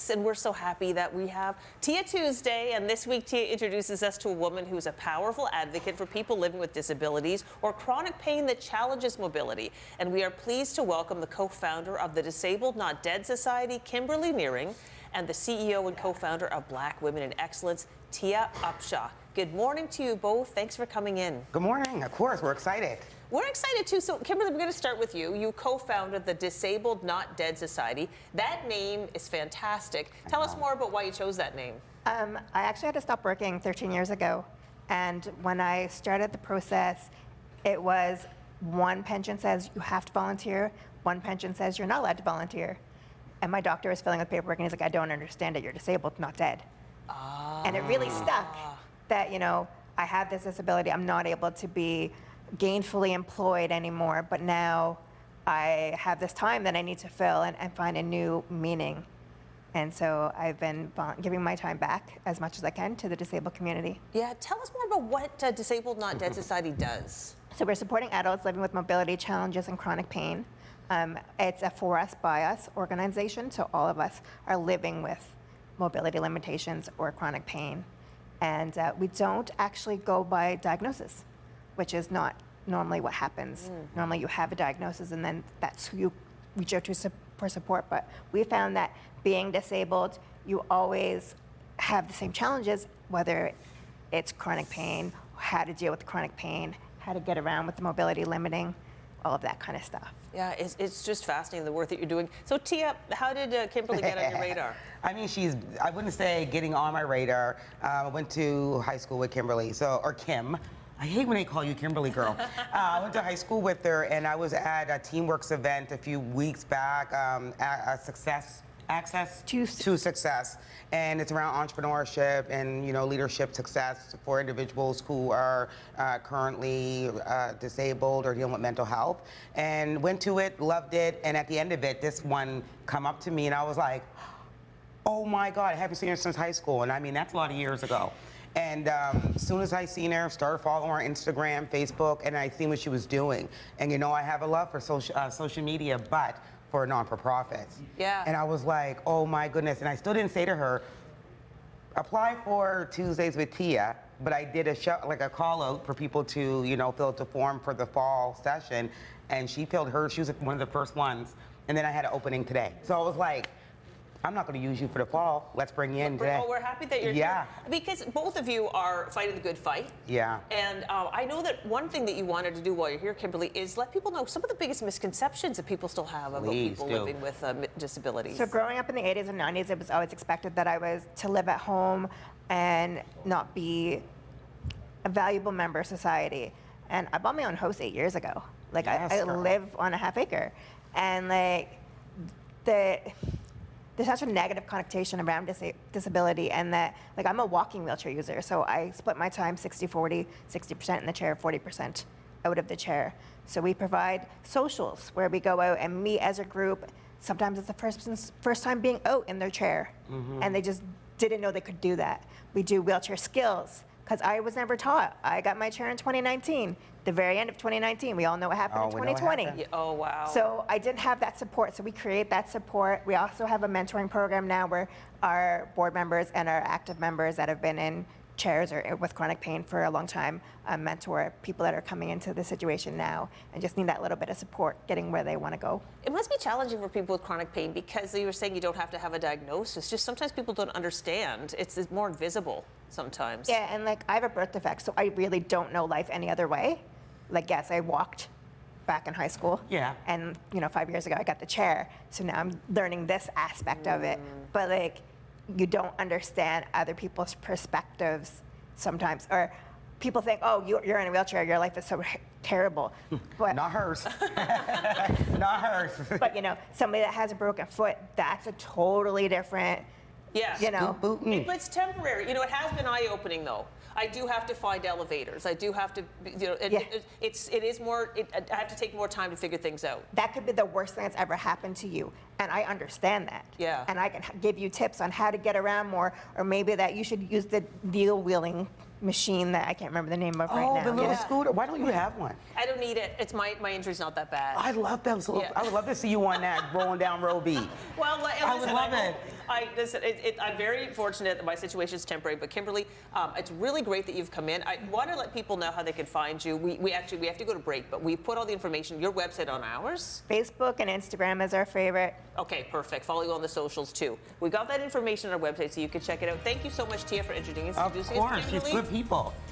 weeks, and we're so happy that we have Tia Tuesday. And this week, Tia introduces us to a woman who's a powerful advocate for people living with disabilities or chronic pain that challenges mobility. And we are pleased to welcome the co-founder of the Disabled Not Dead Society, Kimberly Nearing, and the CEO and co-founder of Black Women in Excellence, Tia Upshaw. Good morning to you both. Thanks for coming in. Good morning. Of course, we're excited. We're excited too. So, Kimberly, we're going to start with you. You co-founded the Disabled Not Dead Society. That name is fantastic. Tell us more about why you chose that name. I actually had to stop working 13 years ago. And when I started the process, it was one pension says you have to volunteer, one pension says you're not allowed to volunteer. And my doctor was filling with paperwork and he's like, I don't understand it. You're disabled, not dead. And it really stuck that, you know, I have this disability. I'm not able to be gainfully employed anymore, but now I have this time that I need to fill and find a new meaning. And so I've been giving my time back as much as I can to the disabled community. Yeah, tell us more about what Disabled Not Dead Society does. So we're supporting adults living with mobility challenges and chronic pain. It's a for us, by us organization, so all of us are living with mobility limitations or chronic pain. And we don't actually go by diagnosis, which is not normally what happens. Normally you have a diagnosis and then that's who you reach out to for support. But we found that being disabled, you always have the same challenges, whether it's chronic pain, how to deal with chronic pain, how to get around with the mobility limiting, all of that kind of stuff. Yeah, it's just fascinating, the work that you're doing. So, Tia, how did Kimberly get on your radar? I mean, I wouldn't say getting on my radar. I went to high school with Kimberly, or Kim. I hate when they call you Kimberly girl. I went to high school with her, and I was at a Teamworks event a few weeks back, Access to Success, and it's around entrepreneurship and leadership success for individuals who are currently disabled or dealing with mental health. And went to it, loved it, and at the end of it, this one come up to me, and I was like, oh my God, I haven't seen her since high school, and I mean that's a lot of years ago. And as soon as I seen her, started following her on Instagram, Facebook, and I seen what she was doing. And I have a love for social media, but for non-for-profits. Yeah. And I was like, oh my goodness. And I still didn't say to her, apply for Tuesdays with Tia, but I did a call out for people to, fill out the form for the fall session. And she filled hers, she was one of the first ones. And then I had an opening today. So I was like, I'm not going to use you for the fall. Let's bring you in today. Oh, we're happy that you're here. Because both of you are fighting the good fight. Yeah. And I know that one thing that you wanted to do while you're here, Kimberly, is let people know some of the biggest misconceptions that people still have about people living with disabilities. So growing up in the 80s and 90s, it was always expected that I was to live at home and not be a valuable member of society. And I bought my own house 8 years ago. Like, yes, I live on a half acre. And like, there's such a negative connotation around disability, and that, like, I'm a walking wheelchair user, so I split my time 60-40, 60% in the chair, 40% out of the chair. So we provide socials where we go out and meet as a group. Sometimes it's the person's first time being out in their chair, and they just didn't know they could do that. We do wheelchair skills, because I was never taught. I got my chair in 2019, the very end of 2019. We all know what happened in 2020. Yeah, oh, wow. So I didn't have that support, so we create that support. We also have a mentoring program now where our board members and our active members that have been in chairs or with chronic pain for a long time mentor people that are coming into the situation now and just need that little bit of support getting where they want to go. It must be challenging for people with chronic pain because you were saying you don't have to have a diagnosis. Just sometimes people don't understand. It's more invisible sometimes. Yeah, and like I have a birth defect, so I really don't know life any other way. Like, yes, I walked back in high school. Yeah. And 5 years ago I got the chair, so now I'm learning this aspect of it. But like, you don't understand other people's perspectives sometimes, or people think, oh, you're in a wheelchair, your life is so terrible. But not hers. Not hers. But somebody that has a broken foot, that's a totally different. Yes. But it's temporary. It has been eye-opening though. I do have to find elevators. I do have to, it is more, I have to take more time to figure things out. That could be the worst thing that's ever happened to you. And I understand that. Yeah. And I can give you tips on how to get around more, or maybe that you should use the wheel wheeling machine that I can't remember the name of right now. Oh, the little Yeah. scooter. Why don't you have one? I don't need it. It's my injury's not that bad. I love them. So Yeah. I would love to see you on that rolling down Row B. Well, I would love it. I'm very fortunate that my situation is temporary, but Kimberly, it's really great that you've come in. I want to let people know how they can find you. We have to go to break, but we put all the information, your website on ours. Facebook and Instagram is our favorite. Okay, perfect. Follow you on the socials too. We got that information on our website, so you can check it out. Thank you so much, Tia, for introducing us Of to course, she's Kimberly. good people.